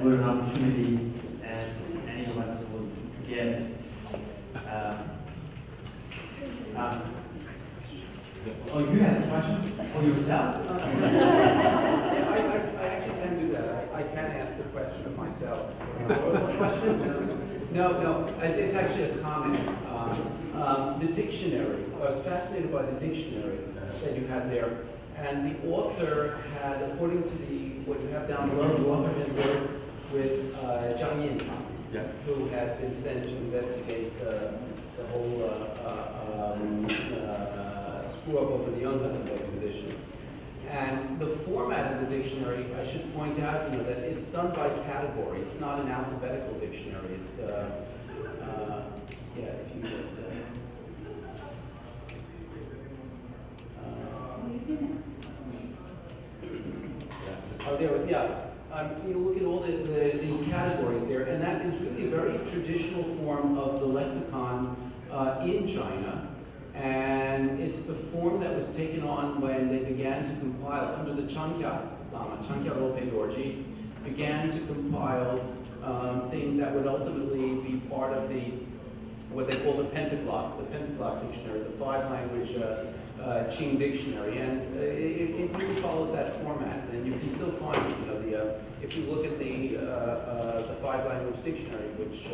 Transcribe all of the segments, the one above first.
good an opportunity as any of us would get. Oh, you have a question for yourself? Yeah, I actually can do that. I can ask the question of myself. No, it's actually a comment. The dictionary, I was fascinated by the dictionary that you had there. And the author had, according to what you have down below, the author had worked with Jamyang, who had been sent to investigate the whole screw up over the Yongbyon expedition. And the format of the dictionary, I should point out, that it's done by category. It's not an alphabetical dictionary. It's, if you could. You look at all the categories there, and that is really a very traditional form of the lexicon in China. And it's the form that was taken on when they began to compile, under the Changjia Lama, Changjia Ropei Dorji, began to compile things that would ultimately be part of what they call the Pentaglock dictionary, the five-language Qing dictionary, and it really follows that format. And you can still find, if you look at the five-language dictionary, which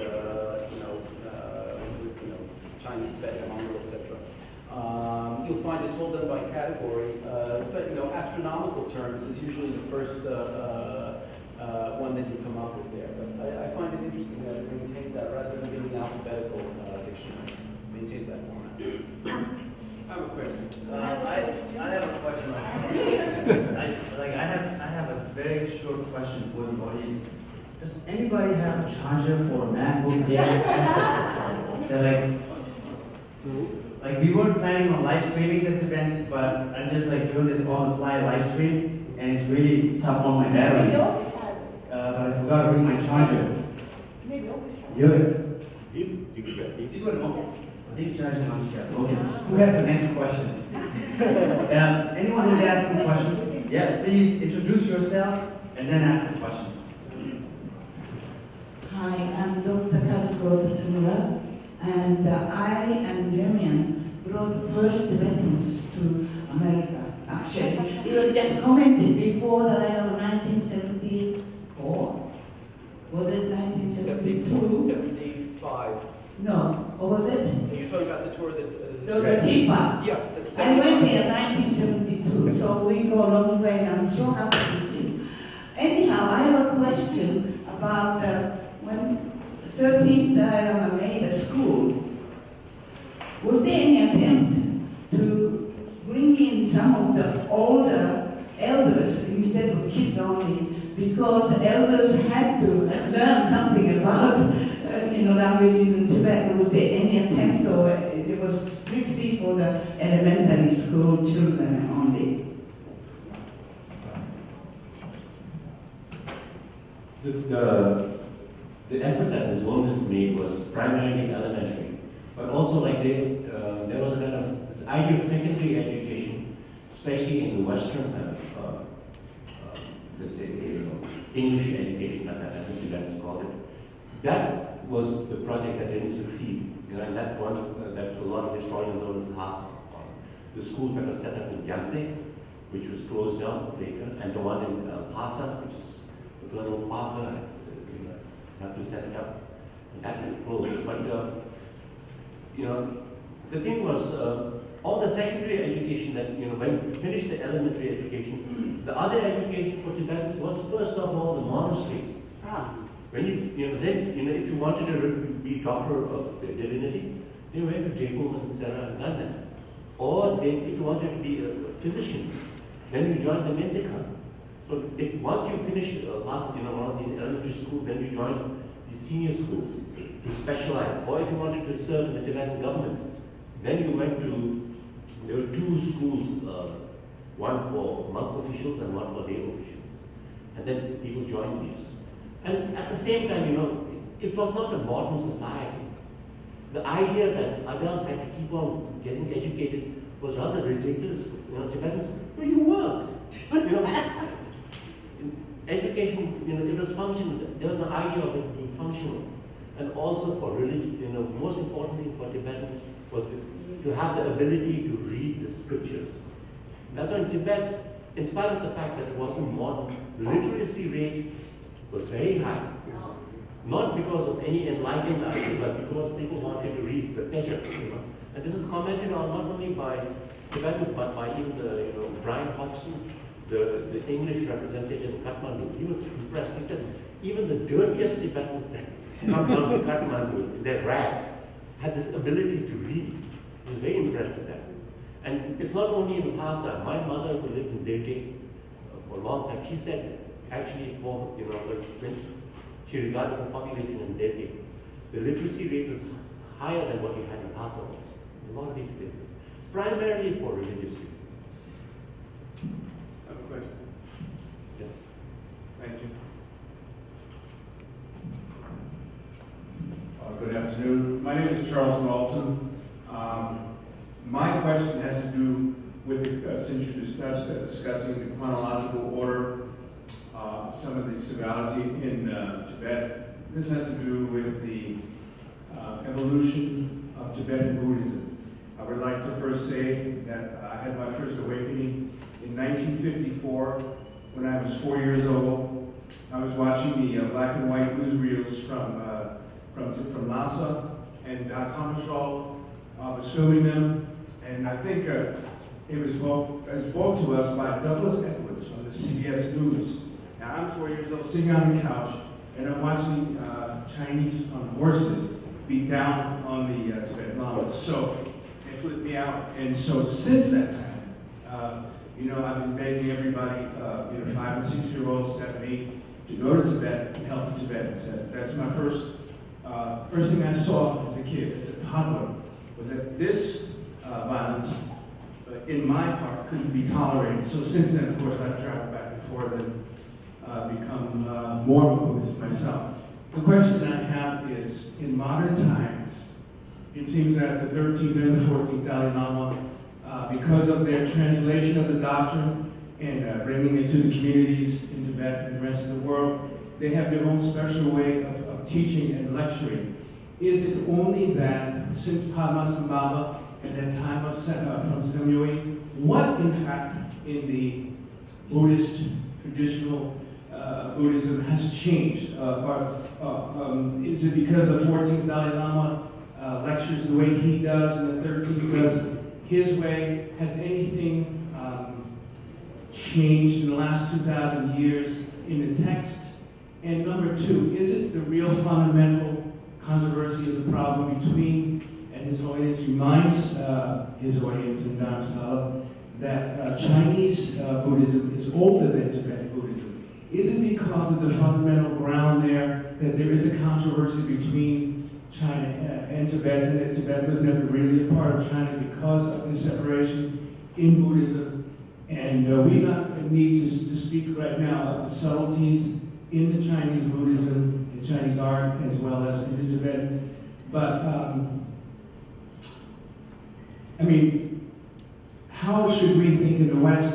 Chinese, Tibetan, Mongol, etc. You'll find it's all done by category. But astronomical terms is usually the first one that you come up with there. But I find it interesting that it maintains that rather than being an alphabetical dictionary. It maintains that format. I have a question. I have a question. I have a very short question for the audience. Does anybody have a charger for a MacBook here? They're like we weren't planning on live streaming this event, but I'm just doing this on the fly live stream, and it's really tough on my battery. But I forgot to bring my charger. Okay. Who has the next question? Anyone who's asking a question, please introduce yourself and then ask the question. Hi, I'm Dr. Kazuko Tatsumura, and I and Jamyang brought the first Tibetans to America. Actually, we were just commented before the year of 1974. Was it 1972? 75. No, or was it? You're talking about the tour that... No, the Tipa. Yeah, that's I went there in 1972, so we go a long way, and I'm so happy to see you. Anyhow, I have a question about when 13th Dalai Lama made a school. Was there any attempt to bring in some of the older elders instead of kids only? Because elders had to learn something about languages in Tibet. Was there any attempt, or it was strictly for the elementary school children only? The effort that the Zonas made was primarily elementary, but also there was a kind of this idea of secondary education, especially in the Western kind of, let's say, English education, as the Tibetans called it. That was the project that didn't succeed, and that one that a lot of historians know is half the school that was set up in Yangtze, which was closed down later, and the one in Lhasa, which is the little Papa, have to set it up, and that was closed. But the thing was, all the secondary education that when we finished the elementary education, the other education for Tibetans was first of all the monasteries. When if you wanted to be doctor of divinity, you went to Jaipur and Sarah and London. Or if you wanted to be a physician, then you joined the Menzikan. So if once you finished one of these elementary schools, then you joined the senior schools to specialize. Or if you wanted to serve in the Tibetan government, then you went to, there were two schools, one for monk officials and one for lay officials. And then people joined these. And at the same time, it was not a modern society. The idea that adults had to keep on getting educated was rather ridiculous. Tibetans, you work. education, it was functional. There was an idea of it being functional. And also for religion, most importantly for Tibetans was to have the ability to read the scriptures. That's why in Tibet, in spite of the fact that it wasn't modern, the literacy rate was very high. Not because of any enlightened ideas, but because people wanted to read the Pesha. And this is commented on not only by Tibetans, but by even the, Brian Hodgson, the English representative in Kathmandu. He was impressed. He said, even the dirtiest Tibetans that come down to Kathmandu, their rags, had this ability to read. He was very impressed with that. And it's not only in Lhasa. My mother, who lived in Dete for a long time, she said, actually, when she regarded the population in Dete, the literacy rate was higher than what you had in Lhasa was. In a lot of these places, primarily for religious reasons. I have a question. Yes. Thank you. Good afternoon. My name is Charles Walton. My question has to do with, since you're discussing the chronological order, some of the civility in Tibet, this has to do with the evolution of Tibetan Buddhism. I would like to first say that I had my first awakening in 1954 when I was 4 years old. I was watching the black and white newsreels from Lhasa, and Kamashal was filming them, and I think it was brought to us by Douglas Edwards from the CBS News. Now I'm 4 years old, sitting on the couch, and I'm watching Chinese on horses beat down on the Tibetan Lamas. So it flipped me out, and so since that time, I've been begging everybody, 5 and 6 year olds, 7, 8, to go to Tibet and help the Tibetans. That's my first thing I saw as a kid, as a toddler, was that this violence in my heart couldn't be tolerated. So since then, of course, I've traveled back and forth and become more of a Buddhist myself. The question I have is, in modern times, it seems that the 13th and the 14th Dalai Lama, because of their translation of the doctrine and bringing it to the communities in Tibet and the rest of the world, they have their own special way of teaching and lecturing. Is it only that since Padmasambhava at that time of from Samyoi, what in fact in the Buddhist traditional Buddhism has changed? Is it because the 14th Dalai Lama lectures the way he does and the 13th does his way? Has anything changed in the last 2,000 years in the text? And number two, is it the real fundamental controversy of the problem between, and his audience reminds his audience in Dharamsala, that Chinese Buddhism is older than Tibetan Buddhism? Is it because of the fundamental ground there that there is a controversy between China and Tibet, and that Tibet was never really a part of China because of the separation in Buddhism? And we not need to speak right now of the subtleties in the Chinese Buddhism, in Chinese art, as well as in the Tibetan. But, how should we think in the West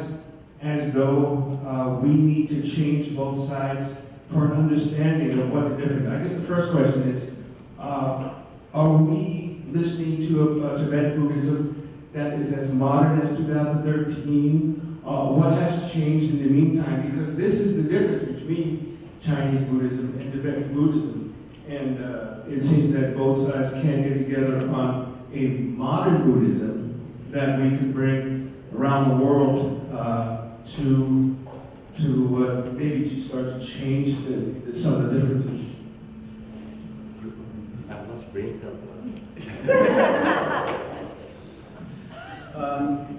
as though we need to change both sides for an understanding of what's different? I guess the first question is, are we listening to a Tibetan Buddhism that is as modern as 2013? What has changed in the meantime? Because this is the difference between Chinese Buddhism and Tibetan Buddhism. And it seems that both sides can't get together on a modern Buddhism that we could bring around the world to maybe to start to change some of the differences. I've lost brain cells.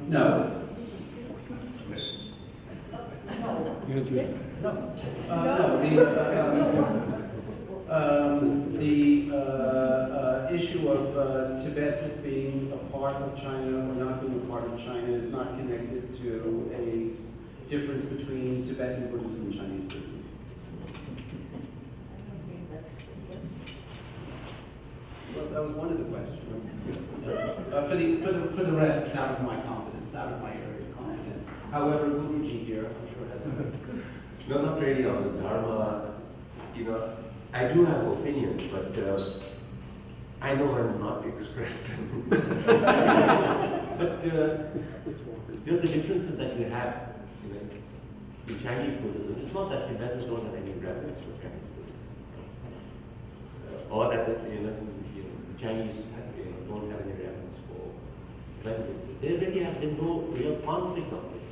No. The issue of Tibet being a part of China or not being a part of China is not connected to a difference between Tibetan Buddhism and Chinese Buddhism. Well, that was one of the questions. For the rest, it's out of my competence, out of my area of competence. However, Guruji here, I'm sure has a No, not really on the Dharma. I do have opinions, but I know when not to express them. But the differences that you have in Chinese Buddhism, it's not that Tibetans don't have any reverence for Chinese Buddhism, or that the Chinese don't have any reverence for Tibetans. There really has been no real conflict on this,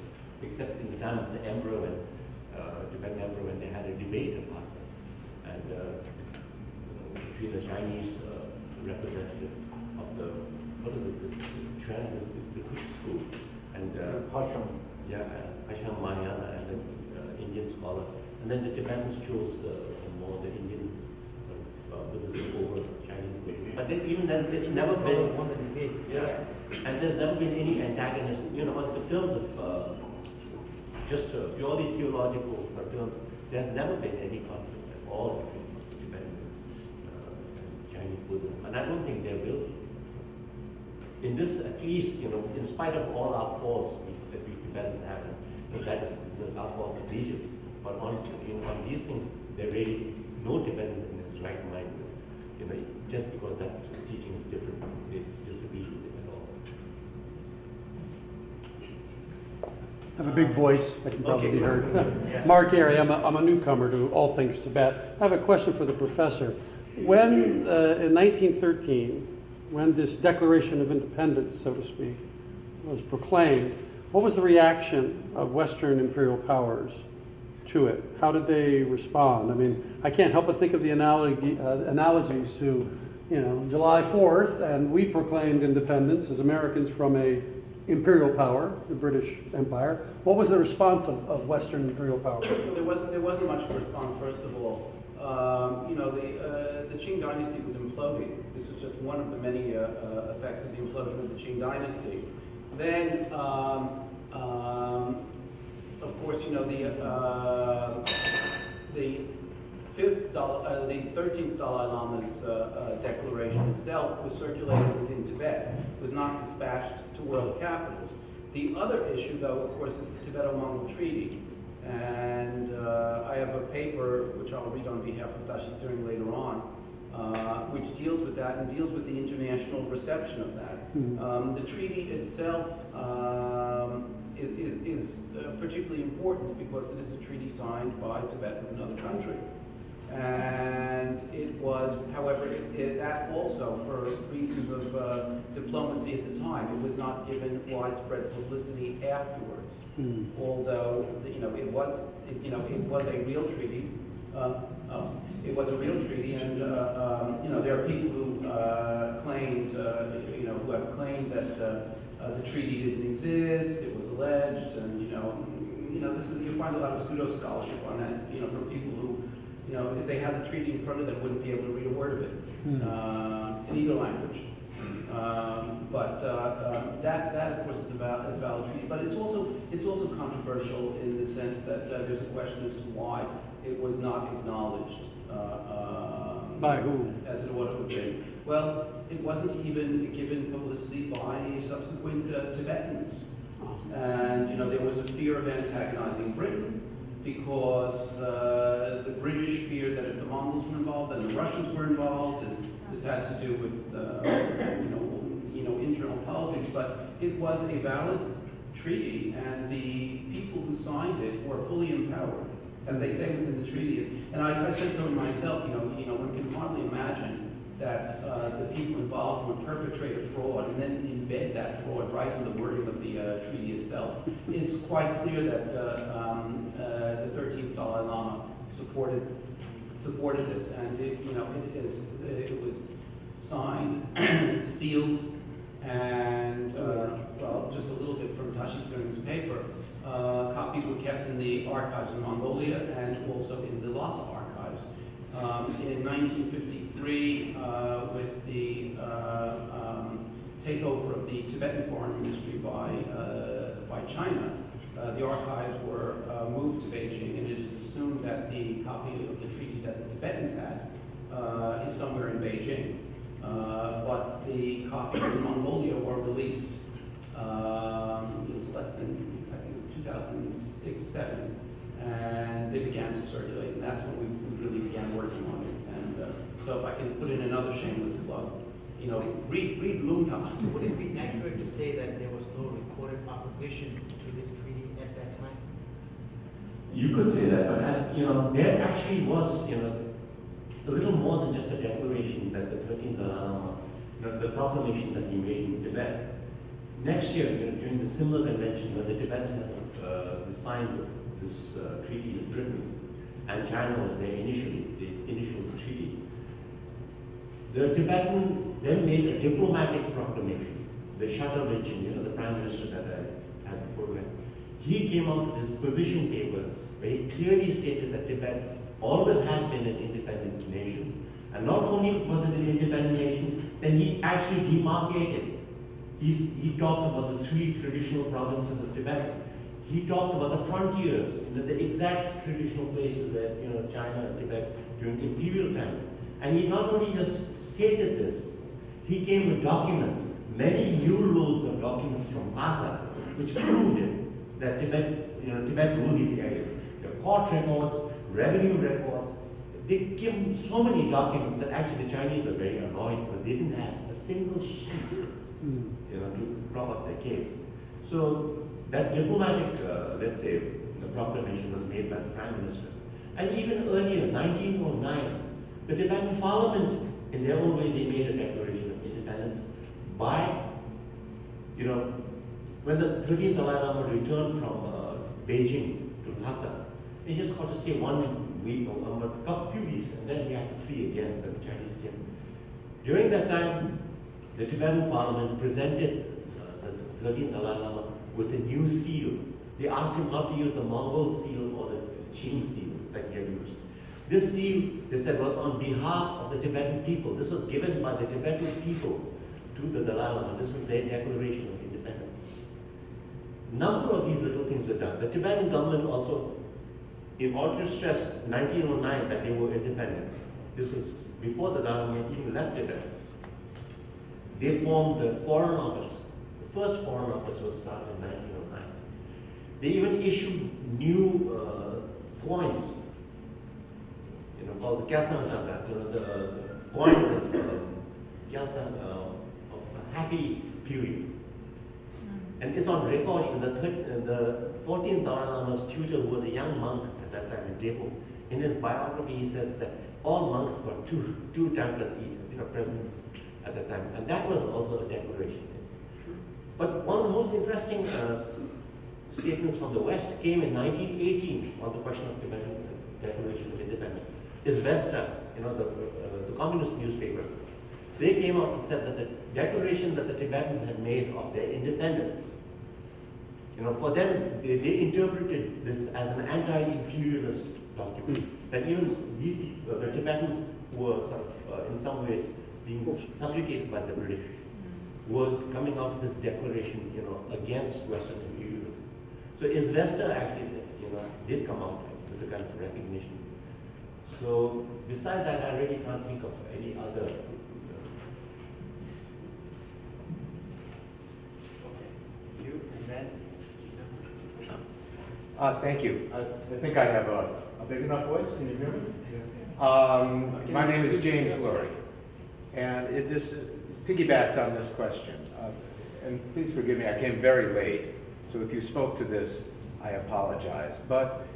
except in the time of the emperor and Tibetan emperor when they had a debate about that, and between the Chinese representative of the Quick School and Hasham Mahayana and the Indian scholar, and then the Tibetans chose the Indian sort of Buddhism over Chinese Buddhism. But then even then, it's never been won the debate. and there's never been any antagonism. On the terms of just purely theological terms, there's never been any conflict at all between Tibetan and Chinese Buddhism, and I don't think there will be. In this, at least, in spite of all our faults that we Tibetans have, and that is our faults of Egypt, but on these things, there really no Tibetan in his right mind. Just because that teaching is different, they disagree with it at all. I have a big voice. I can probably be heard. Yeah. Mark Airy, I'm a newcomer to all things Tibet. I have a question for the professor. When, in 1913, when this Declaration of Independence, so to speak, was proclaimed, what was the reaction of Western imperial powers to it? How did they respond? I mean, I can't help but think of the analogies to, July 4th, and we proclaimed independence as Americans from a imperial power, the British Empire. What was the response of Western imperial power? There wasn't much of a response, first of all. The Qing dynasty was imploding. This was just one of the many effects of the implosion of the Qing dynasty. Then, of course, the 13th Dalai Lama's declaration itself was circulated within Tibet. It was not dispatched to world capitals. The other issue, though, of course, is the Tibeto-Mongol Treaty. And I have a paper, which I'll read on behalf of Dashi Tsering later on, which deals with that and deals with the international reception of that. Mm-hmm. The treaty itself is particularly important because it is a treaty signed by Tibet with another country. And it was, however, that also, for reasons of diplomacy at the time, it was not given widespread publicity afterwards. Mm. Although it was a real treaty. It was a real treaty, and there are people who claimed, who have claimed that the treaty didn't exist. It was alleged, and you find a lot of pseudo scholarship on that. From people who, if they had the treaty in front of them, wouldn't be able to read a word of it in either language. But that of course is a valid treaty. But it's also controversial in the sense that there's a question as to why it was not acknowledged. By who? As it ought to have been. Well, it wasn't even given publicity by subsequent Tibetans. And there was a fear of antagonizing Britain because the British feared that if the Mongols were involved, then the Russians were involved, and this had to do with internal politics. But it was a valid treaty, and the people who signed it were fully empowered, as they say within the treaty. And I said so myself. One can hardly imagine that the people involved would perpetrate a fraud and then embed that fraud right in the wording of the treaty itself. It's quite clear that the 13th Dalai Lama supported this, and it was signed, sealed, and just a little bit from Tashi Tsering's paper. Copies were kept in the archives in Mongolia and also in the Lhasa archives. In 1953, with the takeover of the Tibetan Foreign Ministry by China, the archives were moved to Beijing, and it is assumed that the copy of the treaty that the Tibetans had is somewhere in Beijing. But the copies in Mongolia were released. It was less than, I think it was 2006-07. and they began to circulate, and that's when we really began working on it. And so if I can put in another shameless plug, you know, read Lunta. Would it be accurate to say that there was no recorded opposition to this treaty at that time? You could say that, but you know, there actually was, you know, a little more than just a declaration that the 13th Dalai Lama, you know, the proclamation that he made in Tibet. Next year, you know, during the similar convention where the Tibetans had signed this treaty with Britain, and China was there initially, the initial treaty, the Tibetan then made a diplomatic proclamation. The Shattawichin, you know, the prime minister that I had before, he came out with this position paper where he clearly stated that Tibet always had been an independent nation. And not only was it an independent nation, then he actually demarcated. He talked about the 3 traditional provinces of Tibet. He talked about the frontiers, you know, the exact traditional places where, you know, China and Tibet during imperial times. And he not only just stated this, he came with documents, many loads of documents from Lhasa, which proved it, that Tibet ruled these areas. The court records, revenue records, they gave so many documents that actually the Chinese were very annoyed because they didn't have a single sheet, you know, to prop up their case. So that diplomatic, let's say, the proclamation was made by the Prime Minister. And even earlier, 1909, the Tibetan Parliament, in their own way, they made a declaration of independence by, you know, when the 13th Dalai Lama returned from Beijing to Lhasa, he just got to stay 1 week or a few weeks, and then he had to flee again when the Chinese came. During that time, the Tibetan Parliament presented the 13th Dalai Lama with a new seal. They asked him not to use the Mongol seal or the Qing seal that he had used. This seal, they said, was on behalf of the Tibetan people. This was given by the Tibetan people to the Dalai Lama. This is their declaration of independence. A number of these little things were done. The Tibetan government also, in order to stress 1909 that they were independent, this was before the Dalai Lama even left Tibet, they formed the Foreign Office. The first Foreign Office was started in 1909. They even issued new coins, you know, called the Kyasan Tanda, you know, the coins of Kyasan, of a happy period. And it's on record in the 14th Dalai Lama's tutor, who was a young monk at that time in Jaipur. In his biography, he says that all monks got two templars each, as you know, presidents at that time. And that was also a declaration. But one of the most interesting statements from the West came in 1918 on the question of Tibetan Declaration of Independence. Izvesta, you know, the communist newspaper, they came out and said that the declaration that the Tibetans had made of their independence, you know, for them, they interpreted this as an anti-imperialist document. That even these people, the Tibetans, who were sort of, in some ways, being subjugated by the British, were coming out with this declaration, you know, against Western imperialism. So Izvesta actually, you know, did come out with a kind of recognition. So besides that, I really can't think of any other. You and then. Thank you. I think I have a big enough voice. Can you hear me? My name is James Lurie, and this piggybacks on this question. And please forgive me, I came very late, so if you spoke to this, I apologize. But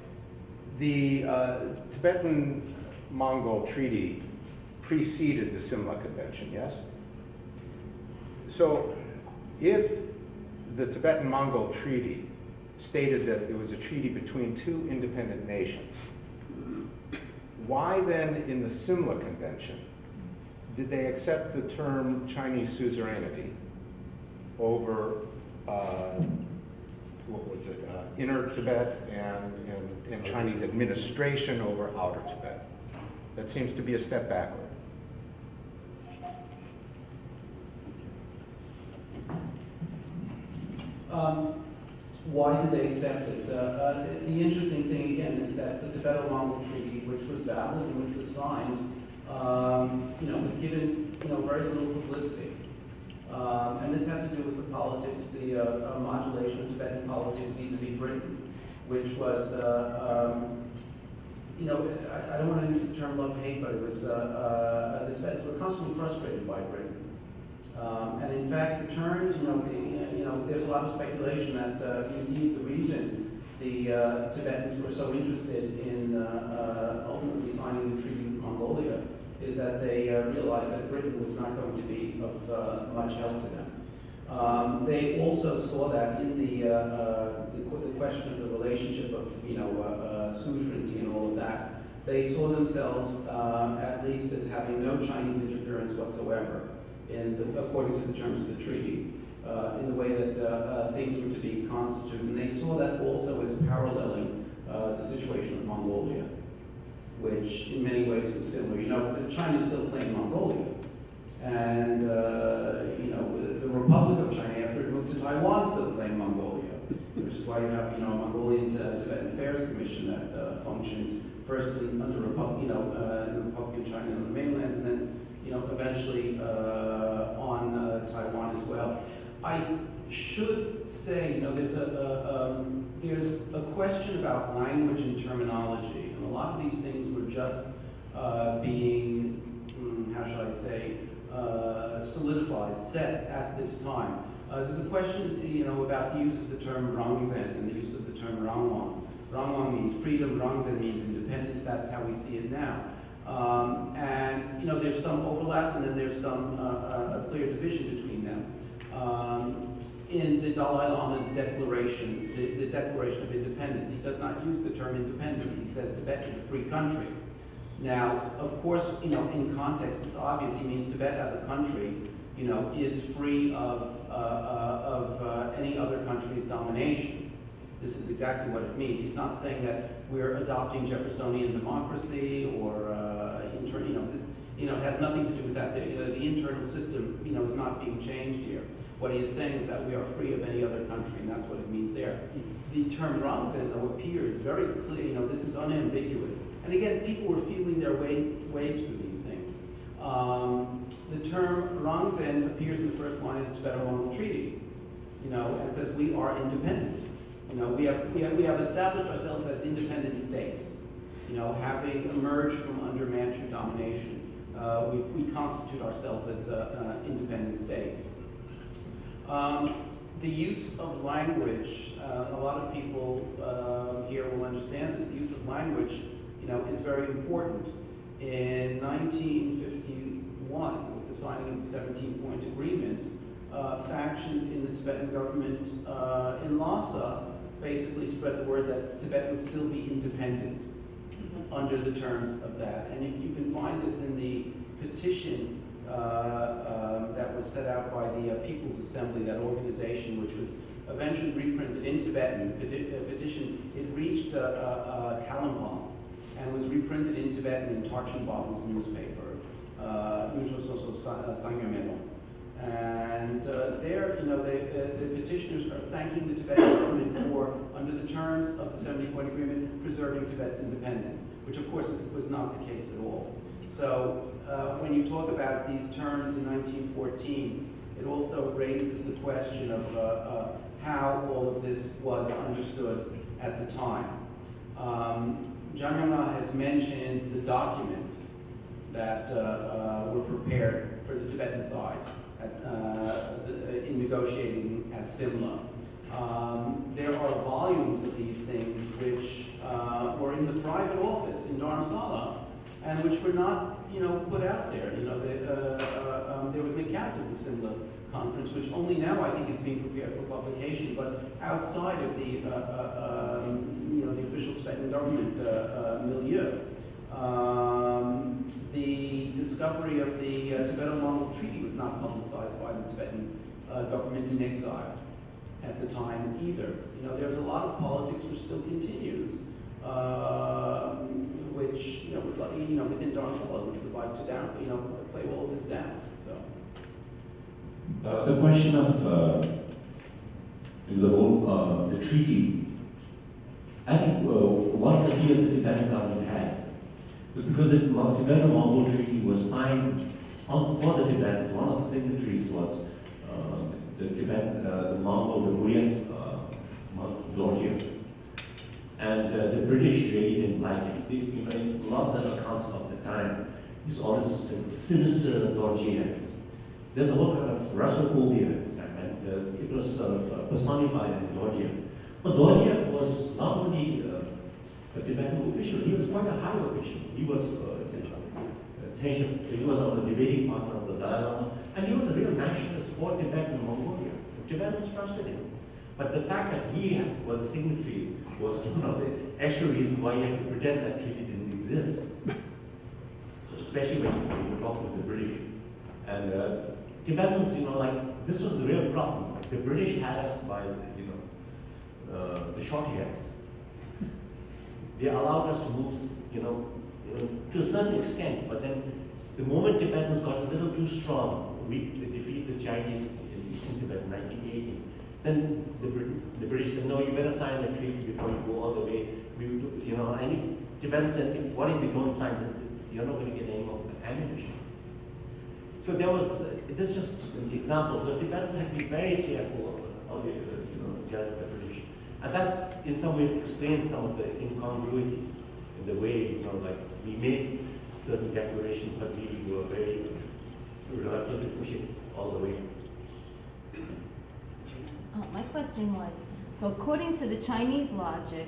the Tibetan-Mongol Treaty preceded the Simla Convention, yes? So if the Tibetan-Mongol Treaty stated that it was a treaty between 2 independent nations, why then in the Simla Convention did they accept the term Chinese suzerainty over what was it, Inner Tibet and Chinese administration over Outer Tibet? That seems to be a step backward. Why did they accept it? The interesting thing, again, is that the Tibeto-Mongol Treaty, which was valid and which was signed, you know, was given, you know, very little publicity. And this had to do with the politics, the modulation of Tibetan politics vis-a-vis Britain. which was, you know, I don't want to use the term love-hate, but it was, the Tibetans were constantly frustrated by Britain. And in fact, the terms, you know, there's a lot of speculation that indeed the reason the Tibetans were so interested in ultimately signing the treaty with Mongolia is that they realized that Britain was not going to be of much help to them. They also saw that in the question of the relationship of, you know, suzerainty and all of that. They saw themselves at least as having no Chinese interference whatsoever, according to the terms of the treaty, in the way that things were to be constituted. And they saw that also as paralleling the situation of Mongolia, which in many ways was similar. You know, China still claimed Mongolia. And, you know, the Republic of China, after it moved to Taiwan, still claimed Mongolia, which is why you have, you know, a Mongolian Tibetan Affairs Commission that functioned first under in the Republic of China on the mainland, and then, you know, eventually on Taiwan as well. I should say, you know, there's a question about language and terminology, and a lot of these things were just being, how should I say, solidified, set at this time. There's a question, you know, about the use of the term Rangzen and the use of the term Rangwang. Rangwang means freedom, Rangzen means independence. That's how we see it now. And, you know, there's some overlap, and then there's some a clear division between them. In the Dalai Lama's declaration, the Declaration of Independence, he does not use the term independence. He says Tibet is a free country. Now, of course, you know, in context, it's obvious he means Tibet as a country, you know, is free of any other country's domination. This is exactly what it means. He's not saying that we're adopting Jeffersonian democracy or internal. You know, this, you know, it has nothing to do with that. The internal system, you know, is not being changed here. What he is saying is that we are free of any other country, and that's what it means there. The term Rangzen, though, appears very clear. You know, this is unambiguous. And again, people were feeling their ways through these things. The term Rangzen appears in the first line of the Tibeto-Mongol Treaty. You know, and says we are independent. You know, we have established ourselves as independent states. You know, having emerged from under Manchu domination, we constitute ourselves as independent states. The use of language, a lot of people here will understand this. The use of language, you know, is very important. In 1951, with the signing of the 17-point agreement, factions in the Tibetan government in Lhasa basically spread the word that Tibet would still be independent under the terms of that. And you can find this in the petition that was set out by the People's Assembly, that organization, which was eventually reprinted in Tibetan. Petition, it reached Kalimpong and was reprinted in Tibetan in Tarchin Babu's newspaper, and there, you know, the petitioners are thanking the Tibetan government for, under the terms of the 70-point agreement, preserving Tibet's independence, which of course was not the case at all. So when you talk about these terms in 1914, it also raises the question of how all of this was understood at the time. Jamyang has mentioned the documents that were prepared for the Tibetan side in negotiating at Simla. There are volumes of these things which were in the private office in Dharamsala, and which were not, you know, put out there. You know, there was an account of the Simla conference, which only now I think is being prepared for publication, but outside of the, you know, the official Tibetan government milieu. The discovery of the Tibeto-Mongol Treaty was not publicized by the Tibetan government in exile at the time either. You know, there's a lot of politics which still continues, which, you know, would like, you know, within Dharamsala, which would like to you know, play all of this down. So the question of the treaty, I think one of the fears the Tibetan government had was because the Tibeto-Mongol Treaty was signed for the Tibetans. One of the signatories was the Mongol, the Korean Lordship. And the British really didn't like it. They, in a lot of the accounts of the time, it's always sinister Dorjiya. There's a whole kind of Russophobia at the time, and it was sort of personified in Dorjiya. But Dorjiya was not only a Tibetan official, he was quite a high official. He was he was on the debating partner of the Dalai Lama, and he was a real nationalist for Tibet and Mongolia. The Tibetans trusted him. But the fact that he was a signatory was one of the extra reasons why you had to pretend that treaty didn't exist. Especially when you were talking with the British. And Tibetans, like, this was the real problem. Like, the British had us by, the short hairs. They allowed us to move, to a certain extent, but then the moment Tibetans got a little too strong, we defeated the Chinese in Eastern Tibet in 1980. Then the British said, no, you better sign the treaty before you go all the way. And if Tibetans said, what if we don't sign this? You're not going to get any more ammunition. So there was, this is just the example. So Tibetans had to be very careful of how they, judge the British. And that's, in some ways, explains some of the incongruities in the way, like, we made certain declarations, but we were very reluctant to push it all the way. My question was, so according to the Chinese logic,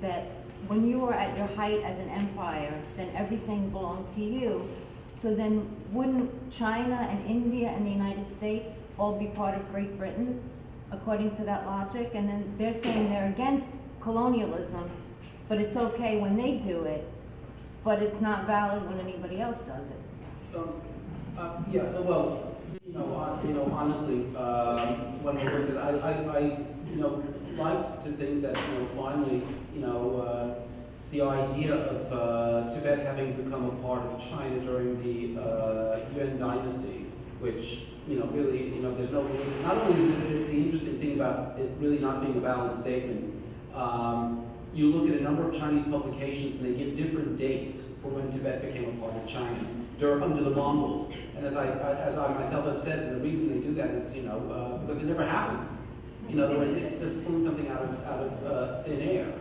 that when you were at your height as an empire, then everything belonged to you. So then wouldn't China and India and the United States all be part of Great Britain, according to that logic? And then they're saying they're against colonialism, but it's okay when they do it, but it's not valid when anybody else does it. Honestly, when we looked at it, I liked to think that, finally, the idea of Tibet having become a part of China during the Yuan dynasty, which, really, there's no, not only the interesting thing about it really not being a valid statement, you look at a number of Chinese publications and they give different dates for when Tibet became a part of China, under the Mongols. And as I myself have said, the reason they do that is, because it never happened. In other words, it's just pulling something out of thin air.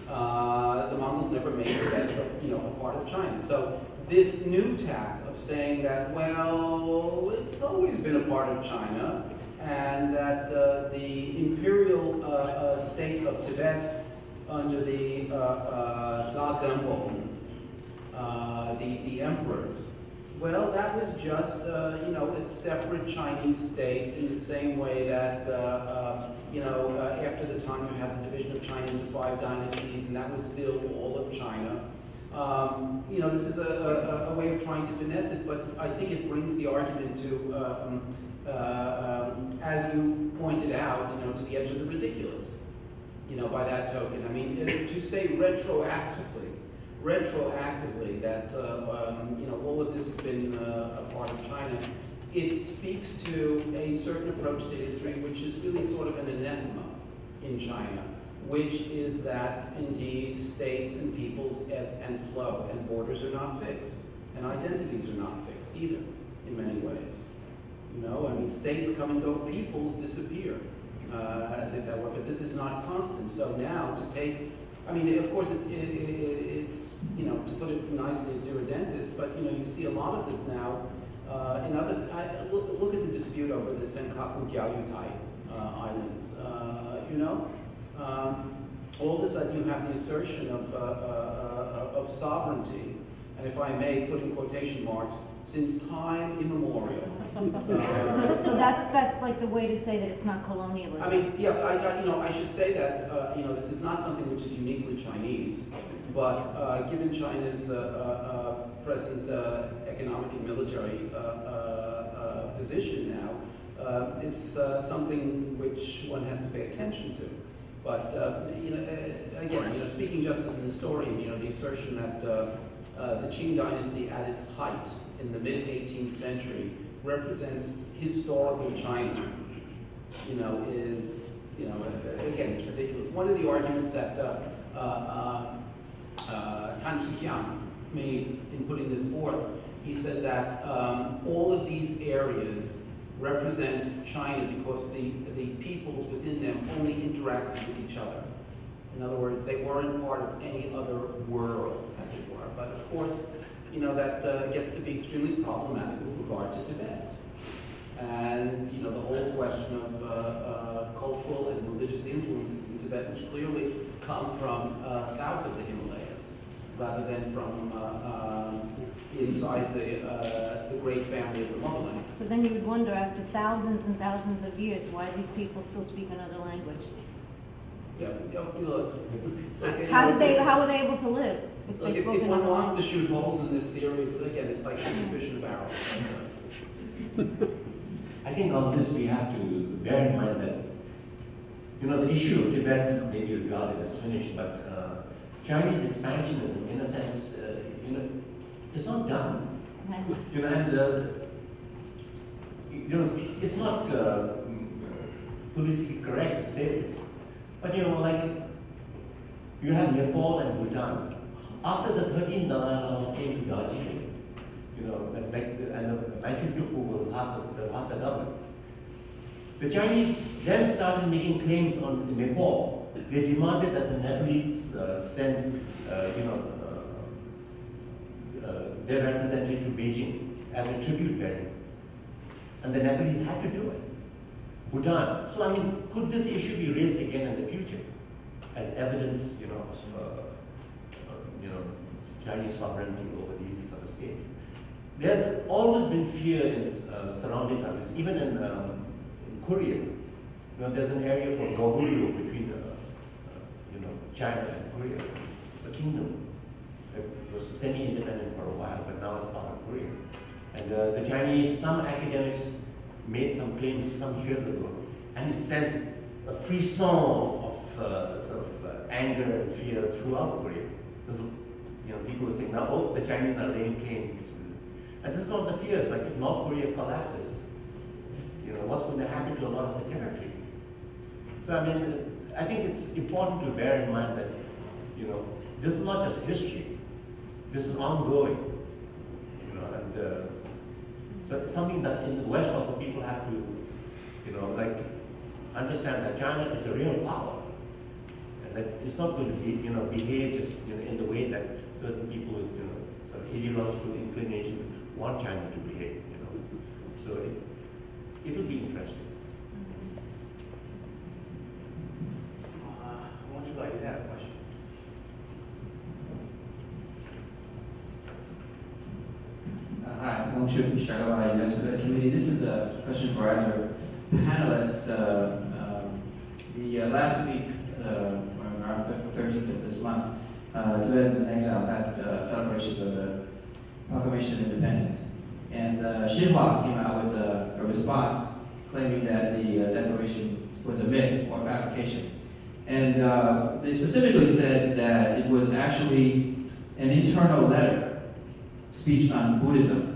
The Mongols never made Tibet, a part of China. So this new tack of saying that, well, it's always been a part of China, and that the imperial state of Tibet under the the emperors, well, that was just a separate Chinese state in the same way that after the time you had the division of China into 5 dynasties, and that was still all of China. This is a way of trying to finesse it, but I think it brings the argument to, as you pointed out, to the edge of the ridiculous. By that token, I mean, to say retroactively that all of this has been a part of China, it speaks to a certain approach to history, which is really sort of an anathema in China, which is that indeed states and peoples ebb and flow, and borders are not fixed, and identities are not fixed either, in many ways. States come and go, peoples disappear. As if that were, but this is not constant. So now to take, of course it's to put it nicely, it's irredentist, but you see a lot of this now in other. Look at the dispute over the Senkaku Gyayutai islands. All of a sudden you have the assertion of sovereignty, and if I may put in quotation marks, since time immemorial. So that's like the way to say that it's not colonialism. I should say that this is not something which is uniquely Chinese, but given China's present economic and military position now, it's something which one has to pay attention to. But again, speaking just as an historian, the assertion that the Qing dynasty at its height in the mid-18th century represents historical China, is, again, it's ridiculous. One of the arguments that Tan Xixiang made in putting this forth, he said that all of these areas represent China because the peoples within them only interacted with each other. In other words, they weren't part of any other world, as it were. But of course, you know, that gets to be extremely problematic with regard to Tibet. And, you know, the whole question of cultural and religious influences in Tibet, which clearly come from south of the Himalayas, rather than from inside the great family of the motherland. So then you would wonder, after thousands and thousands of years, why these people still speak another language? Yeah, look. How were they able to live if Look, they if spoke one another wants language? to shoot holes in this theory, it's like shooting fish in a barrel. I think on this we have to bear in mind that, you know, the issue of Tibet may be regarded as finished, but Chinese expansionism, in a sense, you know, is not done. You know, and you know, it's not politically correct to say this, but you know, like you have Nepal and Bhutan. After the 13th Dalai Lama came to Darjeeling, you know, and Manchu took over the Lhasa government. The Chinese then started making claims on Nepal. They demanded that the Nepalese send, you know, their representative to Beijing as a tribute bearing. And the Nepalese had to do it. Bhutan. So, I mean, could this issue be raised again in the future as evidence, you know, of, you know, Chinese sovereignty over these sort of states? There's always been fear in surrounding countries, even in Korea. You know, there's an area called Goguryeo between, you know, China and Korea, a kingdom. It was semi-independent for a while, but now it's part of Korea. And the Chinese, some academics made some claims some years ago, and it sent a frisson of sort of anger and fear throughout Korea. Because, you know, people were saying, now, oh, the Chinese are laying claim. And this is not the fear. It's like if North Korea collapses, you know, what's going to happen to a lot of the territory? So, I mean, I think it's important to bear in mind that, you know, this is not just history. This is ongoing, you know, and so it's something that in the West also people have to, you know, like understand that China is a real power, and that it's not going to be, you know, behave just, you know, in the way that certain people with, you know, sort of ideological inclinations want China to behave, you know. So it will be interesting. I want you to have a question. Hi, I'm Norbu Elliot US Committee. This is a question for either panelists. The last week, around the 13th of this month, Tibetans in exile had celebrations of the Proclamation of Independence. And Xinhua came out with a response claiming that the declaration was a myth or fabrication. And they specifically said that it was actually an internal letter, speech on Buddhism,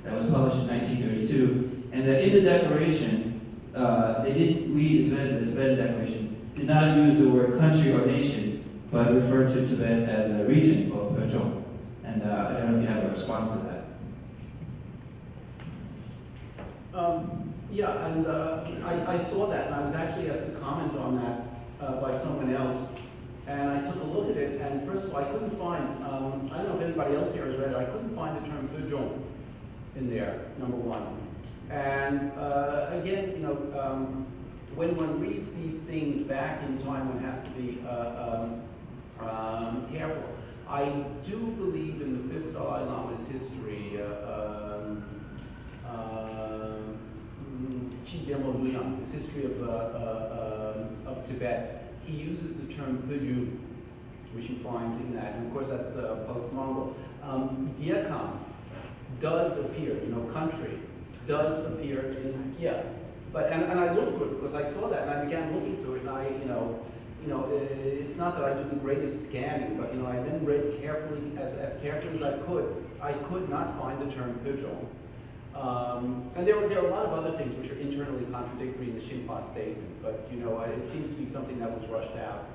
that was published in 1932, and that in the declaration, the Tibetan declaration did not use the word country or nation, but referred to Tibet as a region called Pechong. And I don't know if you have a response to that. Yeah, and I saw that, and I was actually asked to comment on that by someone else. And I took a look at it, and first of all, I couldn't find, I don't know if anybody else here has read it, I couldn't find the term Pechong in there, number one. And again, you know, when one reads these things back in time, one has to be careful. I do believe in the fifth Dalai Lama's history, his history of Tibet. He uses the term Pelu, which you find in that, and of course that's post-Mongol. Gyakam does appear, you know, country does appear in, yeah. But and I looked through it because I saw that, and I began looking through it, and I, you know, it's not that I do the greatest scanning, but you know, I then read carefully, as carefully as I could. I could not find the term Pechong. And there are a lot of other things which are internally contradictory in the Xinhua statement, but you know, it seems to be something that was rushed out.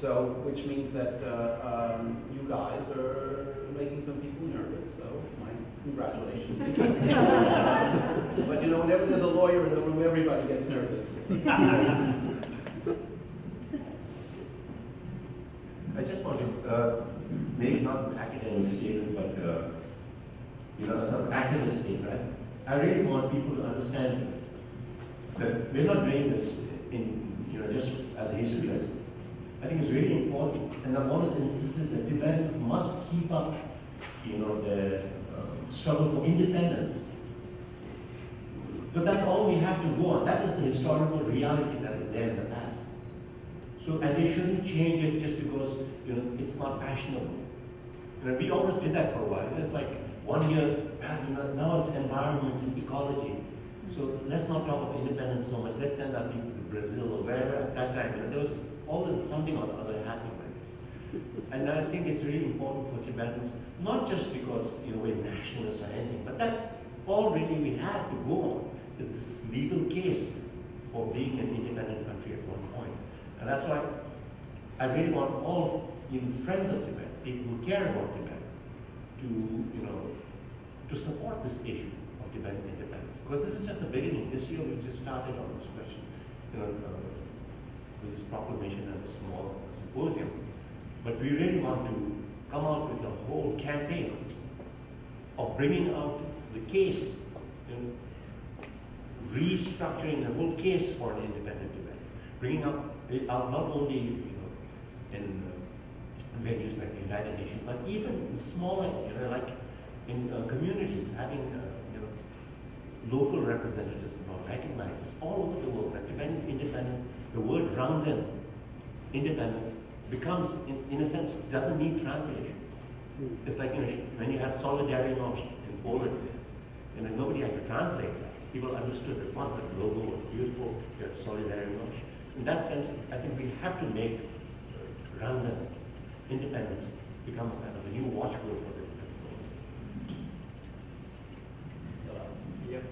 So, which means that you guys are making some people nervous, so my congratulations. But you know, whenever there's a lawyer in the room, everybody gets nervous. maybe not an academic statement, but some activist statement, right? I really want people to understand that we're not doing this just as a history lesson. I think it's really important, and I've always insisted that Tibetans must keep up, the struggle for independence. But that's all we have to go on. That is the historical reality that is there in the past. So, and they shouldn't change it just because it's not fashionable. We always did that for a while. It's like 1 year, now it's environment and ecology. So let's not talk of independence so much. Let's send our people to Brazil or wherever at that time. There was always something or other happening like this. And I think it's really important for Tibetans, not just because we're nationalists or anything, but that's all really we have to go on, is this legal case for being an independent country at one point. And that's why I really want all even friends of Tibet, people who care about Tibet, to support this issue of Tibetan independence. Because this is just the beginning. This year we just started on this question, with this proclamation and a small symposium. But we really want to come out with a whole campaign of bringing out the case, restructuring the whole case for an independent Tibet, bringing up not only in venues like the United Nations, but even in smaller, like in communities, having local representatives recognized all over the world that Tibetan independence, the word Rangzen, independence, becomes, in a sense, doesn't need translation. It's like when you have solidarność in Poland, nobody had to translate that. People understood at once that the logo was beautiful, you have solidarność. In that sense, I think we have to make Rangzen, independence, become kind of a new watchword for the Yep.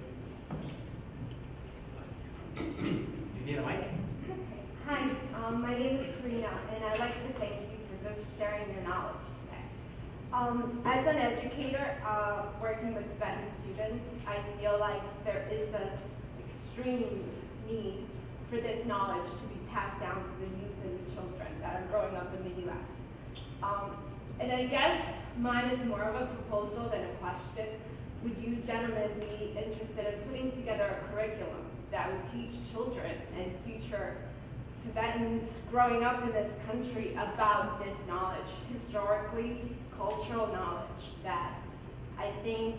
You need a mic? Hi, my name is Karina, and I'd like to thank you for just sharing your knowledge today. As an educator working with Tibetan students, I feel like there is an extreme need for this knowledge to be passed down to the youth and the children that are growing up in the U.S. And I guess mine is more of a proposal than a question. Would you gentlemen be interested in putting together a curriculum that would teach children and future Tibetans growing up in this country about this knowledge, historically, cultural knowledge that I think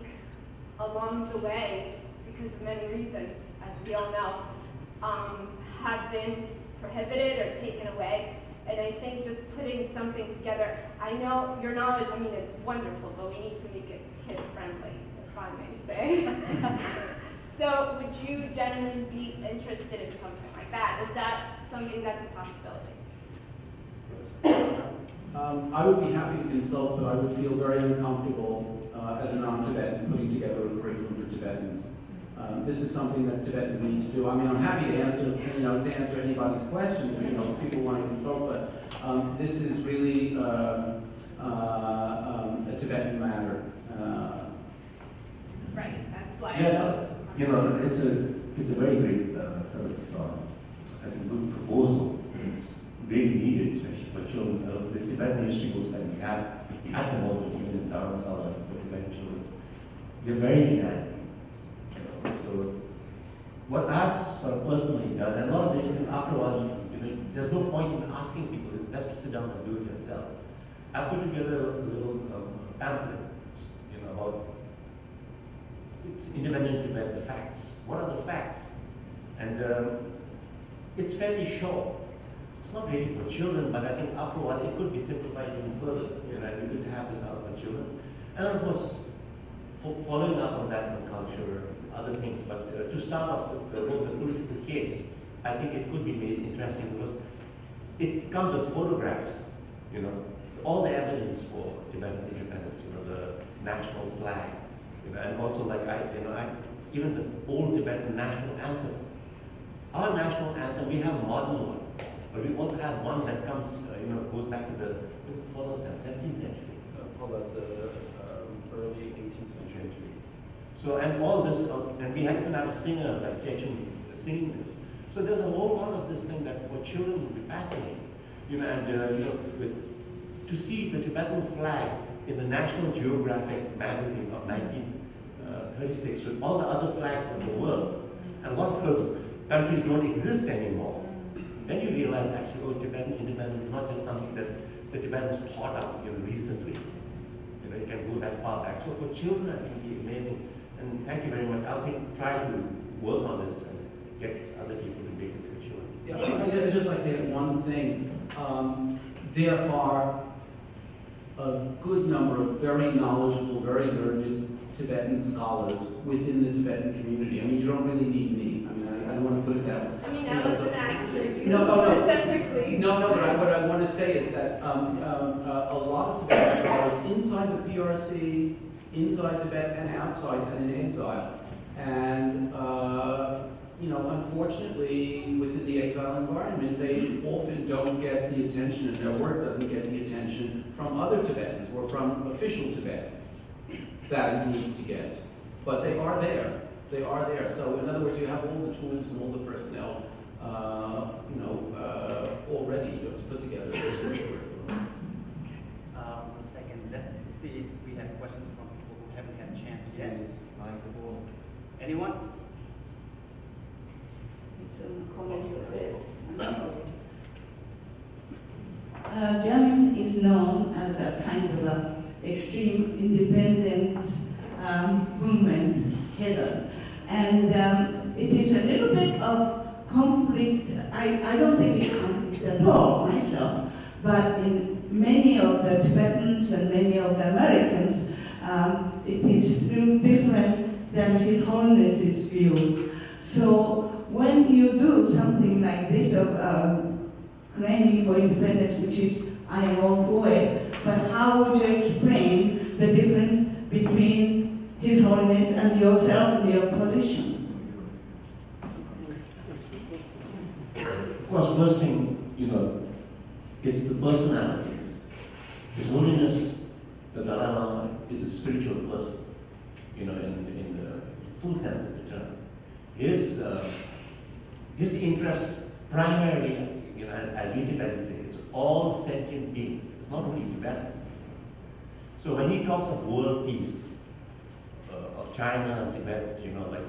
along the way, because of many reasons, as we all know, have been prohibited or taken away. And I think just putting something together, I know your knowledge, it's wonderful, but we need to make it kid-friendly, if I may say. So would you gentlemen be interested in something like that? Is that something that's a possibility? I would be happy to consult, but I would feel very uncomfortable as a non-Tibetan putting together a curriculum for Tibetans. This is something that Tibetans need to do. I'm happy to answer anybody's questions. People want to consult, but this is really a Tibetan matter. Right. That's why. Yeah, it's a very great sort of I think good proposal. It's really needed, especially for children. The Tibetan history books that we have at the moment, even in Dharamsala for Tibetan children, they're very inadequate. So what I've sort of personally done, and a lot of these things, after a while, there's no point in asking people. It's best to sit down and do it yourself. I put together a little pamphlet, about independent Tibet, the facts. What are the facts? And it's fairly short. It's not really for children, but I think after a while it could be simplified even further. We could have this out for children. And of course, following up on that with culture, other things, but to start off with the political case, I think it could be made interesting because it comes with photographs, all the evidence for Tibetan independence, the national flag, and also even the old Tibetan national anthem. Our national anthem, we have a modern one, but we also have one that comes, goes back to the 17th century. That's early 18th century. So, and all this, and we even have a singer like Chechen singing this. So there's a whole lot of this thing that for children would be fascinating. With to see the Tibetan flag in the National Geographic magazine of 1936 with all the other flags of the world, and a lot of those countries don't exist anymore, then you realize actually, oh, Tibetan independence is not just something that the Tibetans thought up recently. It can go that far back. So for children, I think it'd be amazing. And thank you very much. I'll try to work on this and get other people to make it for children. Yeah, I'd just like to add one thing. There are a good number of very knowledgeable, very learned Tibetan scholars within the Tibetan community. I mean, you don't really need me. I mean, I don't want to put it that way. I mean, I wasn't asking you No. specifically. No, but what I want to say is that a lot of Tibetan scholars inside the PRC, inside Tibet and outside and in exile. And, unfortunately, within the exile environment, they often don't get the attention, and their work doesn't get the attention from other Tibetans or from official Tibet that it needs to get. But they are there. They are there. So, in other words, you have all the tools and all the personnel, already to put together this curriculum. 1 second. Let's see if we have questions from people who haven't had a chance yet. Anyone? It's a comment for this. Jamyang is known as a kind of a extreme independent movement header. And it is a little bit of conflict. I don't think it's conflict at all myself, but in many of the Tibetans and many of the Americans, it is still different than His Holiness's view. So when you do something like this of claiming for independence, which is, I am all for it, but how would you explain the difference between His Holiness and yourself and your position? Of course, first thing, it's the personalities. His Holiness, the Dalai Lama, is a spiritual person, in the full sense of the term. His interest primarily, as we Tibetans say, is all sentient beings. It's not only Tibetans. So when he talks of world peace, of China and Tibet, like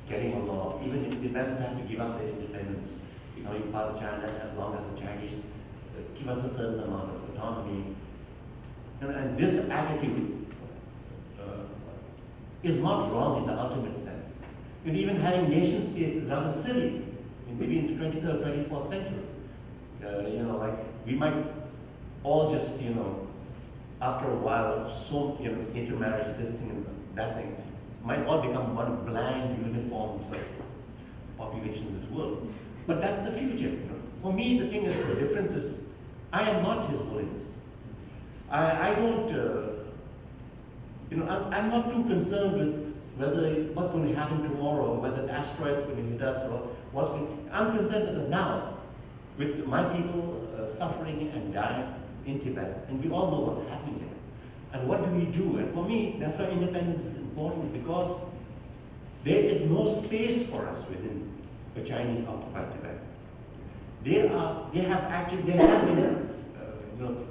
getting along, even if Tibetans have to give up their independence, you're part of China as long as the Chinese give us a certain amount of autonomy. And this attitude is not wrong in the ultimate sense. Even having nation states is rather silly, maybe in the 23rd, 24th century. We might all just, after a while, so, intermarriage, this thing and that thing, might all become one blind, uniform population in this world. But that's the future. For me, the thing is, the difference is, I am not His Holiness. I don't, I'm not too concerned with what's going to happen tomorrow, or whether the asteroid's going to hit us, or I'm concerned with the now, with my people suffering and dying in Tibet, and we all know what's happening there. And what do we do? And for me, that's why independence is important, because there is no space for us within the Chinese occupied Tibet. They have been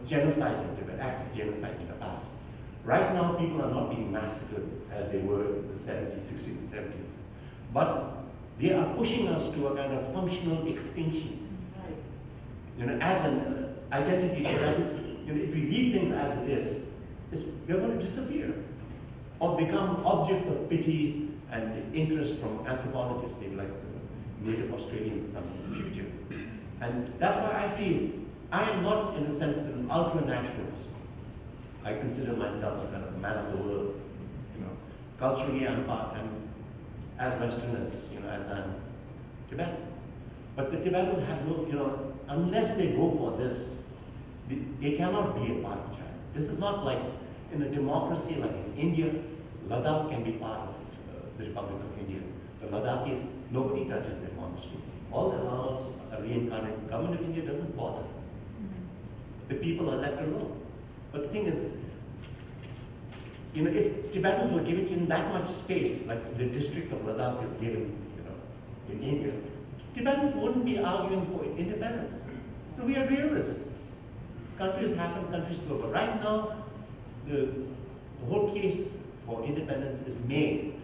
genocide in Tibet, acts of genocide in the past. Right now, people are not being massacred as they were in the 70s, 60s, and 70s. But they are pushing us to a kind of functional extinction. As an identity, if we leave things as it is, we're going to disappear or become objects of pity and interest from anthropologists, maybe like the native Australians or something in the future. And that's why I feel I am not, in a sense, an ultra-nationalist. I consider myself a kind of man of the world. Culturally, I'm as Westerners, as I'm Tibetan. But the Tibetans have no, unless they go for this, they cannot be a part of China. This is not like in a democracy like in India. Ladakh can be part of the Republic of India. The Ladakhis, nobody touches their monastery. All the laws are reincarnated. The government of India doesn't bother. The people are left alone. But the thing is, if Tibetans were given in that much space, like the district of Ladakh is given, in India, Tibetans wouldn't be arguing for independence. So we are realists. Countries happen, countries go. But right now, the whole case for independence is made.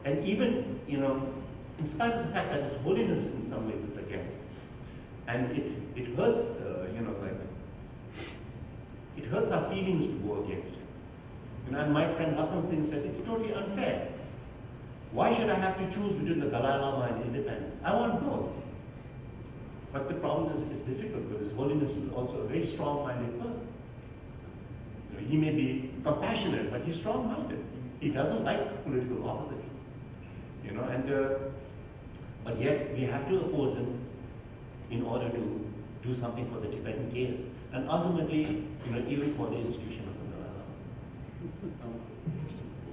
And even, in spite of the fact that His Holiness in some ways is against it. And it hurts, it hurts our feelings to go against it. And my friend Hassan Singh said, it's totally unfair. Why should I have to choose between the Dalai Lama and independence? I want both. But the problem is it's difficult because His Holiness is also a very strong-minded person. He may be compassionate, but he's strong-minded. He doesn't like political opposition. But yet we have to oppose him in order to do something for the Tibetan case, and ultimately, even for the institution of the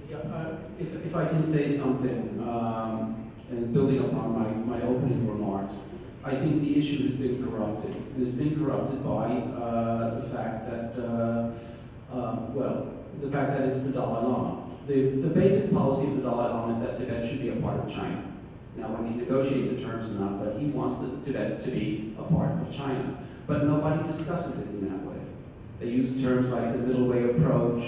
Dalai Lama. If I can say something, and building upon my opening remarks, I think the issue has been corrupted. It has been corrupted by the fact that, the fact that it's the Dalai Lama. The basic policy of the Dalai Lama is that Tibet should be a part of China. Now, when he negotiated the terms or not, but he wants Tibet to be a part of China. But nobody discusses it in that way. They use terms like the middle way approach,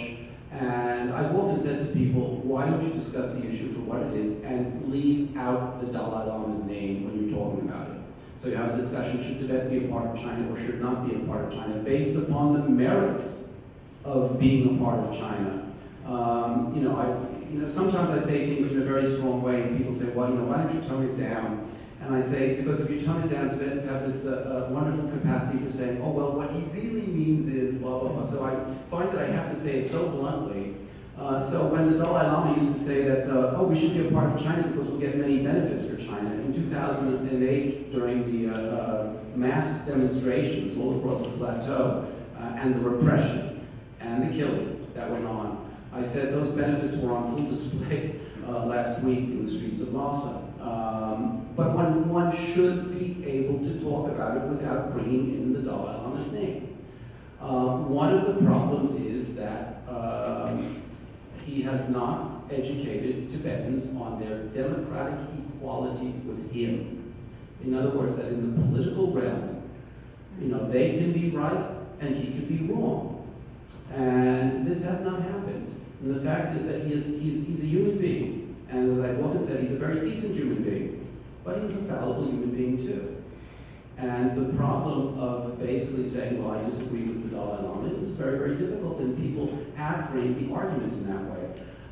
and I've often said to people, why don't you discuss the issue for what it is and leave out the Dalai Lama's name when you're talking about it? So you have a discussion, should Tibet be a part of China or should not be a part of China, based upon the merits of being a part of China. Sometimes I say things in a very strong way, and people say, well, why don't you tone it down? And I say, because if you tone it down, Tibetans have this wonderful capacity for saying, oh, well, what he really means is blah, blah, blah. So I find that I have to say it so bluntly. So when the Dalai Lama used to say that, we should be a part of China because we'll get many benefits for China, in 2008, during the mass demonstrations all across the plateau, and the repression and the killing that went on, I said those benefits were on full display last week in the streets of Lhasa. But one should be able to talk about it without bringing in the Dalai Lama's name. One of the problems is that he has not educated Tibetans on their democratic equality with him. In other words, that in the political realm, they can be right and he can be wrong. And this has not happened. And the fact is that he's a human being. And as I've often said, he's a very decent human being. But he's a fallible human being too. And the problem of basically saying, well, I disagree with the Dalai Lama is very, very difficult. And people have framed the argument in that way.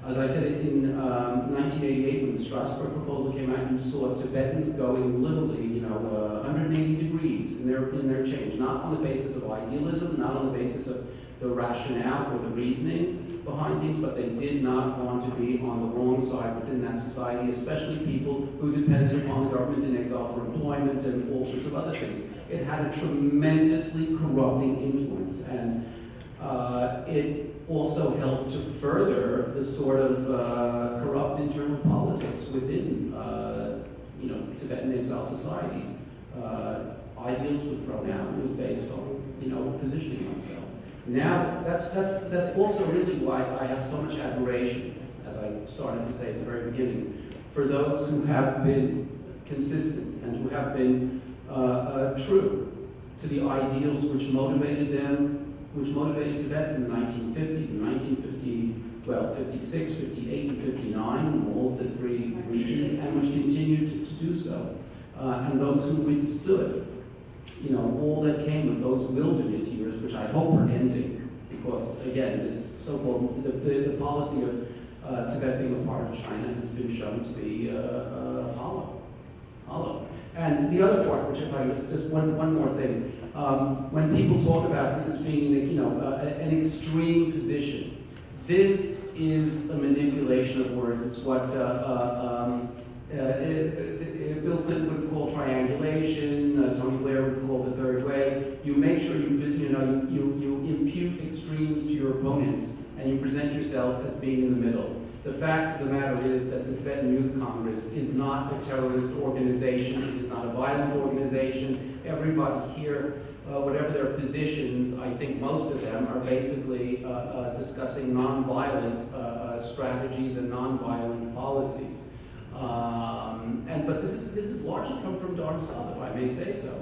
As I said, in 1988, when the Strasbourg proposal came out, you saw Tibetans going literally, 180 degrees in their change, not on the basis of idealism, not on the basis of the rationale or the reasoning behind things, but they did not want to be on the wrong side within that society, especially people who depended upon the government in exile for employment and all sorts of other things. It had a tremendously corrupting influence, and it also helped to further the sort of corrupt internal politics within, Tibetan exile society. Ideals were thrown out, and it was based on, positioning oneself. Now, that's also really why I have so much admiration, as I started to say at the very beginning, for those who have been consistent and who have been true to the ideals which motivated them, which motivated Tibet in the 1950s and 56, 58, and 59, in all of the three regions, and which continued to do so. And those who withstood all that came of those wilderness years, which I hope are ending, because again, this so-called, the policy of Tibet being a part of China has been shown to be hollow. And the other part, which if I just one more thing, when people talk about this as being an extreme position, this is a manipulation of words. It's what Bill Clinton would call triangulation, Tony Blair would call the third way. You make sure you impute extremes to your opponents, and you present yourself as being in the middle. The fact of the matter is that the Tibetan Youth Congress is not a terrorist organization. It is not a violent organization. Everybody here, whatever their positions, I think most of them are basically discussing nonviolent strategies and nonviolent policies. But this is largely come from Dharam Sala, if I may say so.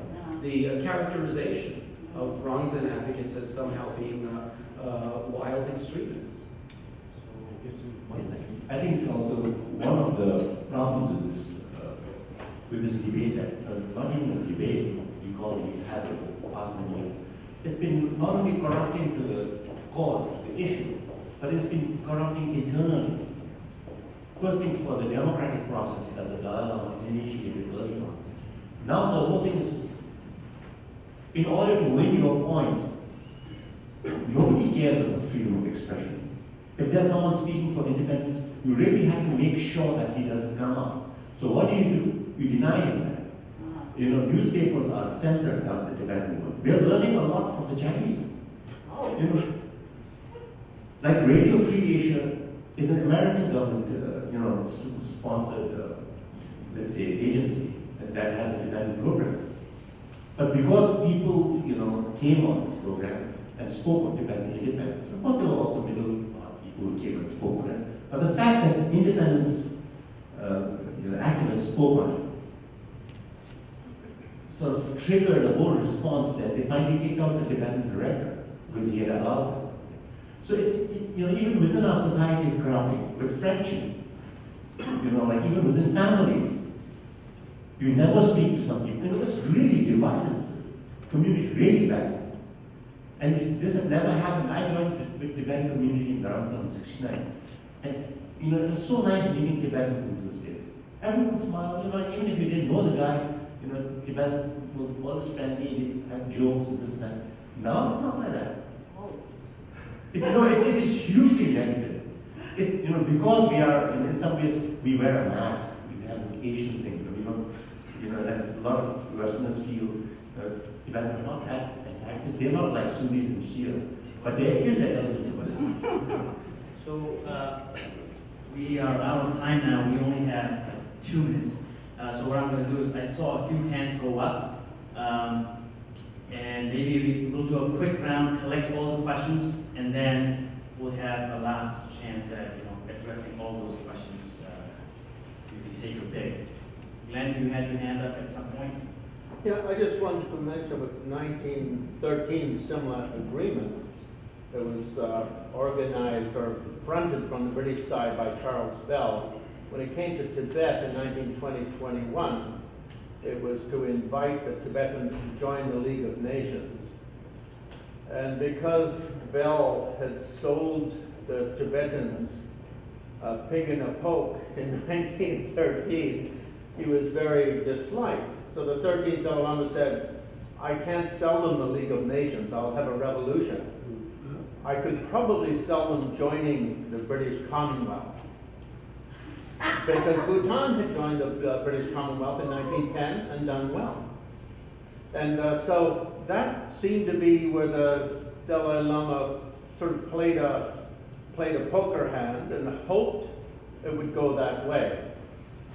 The characterization Rangzen advocates as somehow being wild extremists. I think also one of the problems with this debate, not even a debate, you call it, you had it for the past many years, it's been not only corrupting to the cause, to the issue, but it's been corrupting internally. First thing for the democratic process that the Dalai Lama initiated early on. Now the whole thing is, in order to win your point, nobody cares about freedom of expression. If there's someone speaking for independence, you really have to make sure that he doesn't come up. So what do? You deny him that. You know, newspapers are censored down the Tibetan movement. We are learning a lot from the Chinese. You know, like Radio Free Asia is an American government, sponsored, let's say, agency that has a Tibetan program. But because people, came on this program and spoke of Tibetan independence, of course there were also middle people who came and spoke on it. But the fact that independence activists spoke on it sort of triggered a whole response that they finally kicked out the Tibetan director because he had allowed this. So it's, even within our society is corrupting, with friendship, like even within families. You never speak to some people. It's really divided. Community really bad. And this had never happened. I joined the Tibetan community in around 1969. And it was so nice meeting Tibetans in those days. Everyone smiled, even if you didn't know the guy, Tibetans were always friendly, they had jokes and this and that. Now it's not like that. It is hugely negative. Because we are, in some ways, we wear a mask. We have this Asian thing. And a lot of Westerners feel Tibetans are not that attractive. They're not like Sunnis and Shias. But there is an element of this. So we are out of time now. We only have 2 minutes. So what I'm going to do is I saw a few hands go up. And maybe we'll do a quick round, collect all the questions, and then we'll have a last chance at addressing all those questions. You can take your pick. Glenn, you had your hand up at some point. Yeah, I just wanted to mention a 1913 similar agreement that was organized or fronted from the British side by Charles Bell. When it came to Tibet in 1920-21, it was to invite the Tibetans to join the League of Nations. And because Bell had sold the Tibetans a pig in a poke in 1913, he was very disliked. So the 13th Dalai Lama said, I can't sell them the League of Nations, I'll have a revolution. I could probably sell them joining the British Commonwealth. Because Bhutan had joined the British Commonwealth in 1910 and done well. And so that seemed to be where the Dalai Lama sort of played a poker hand and hoped it would go that way.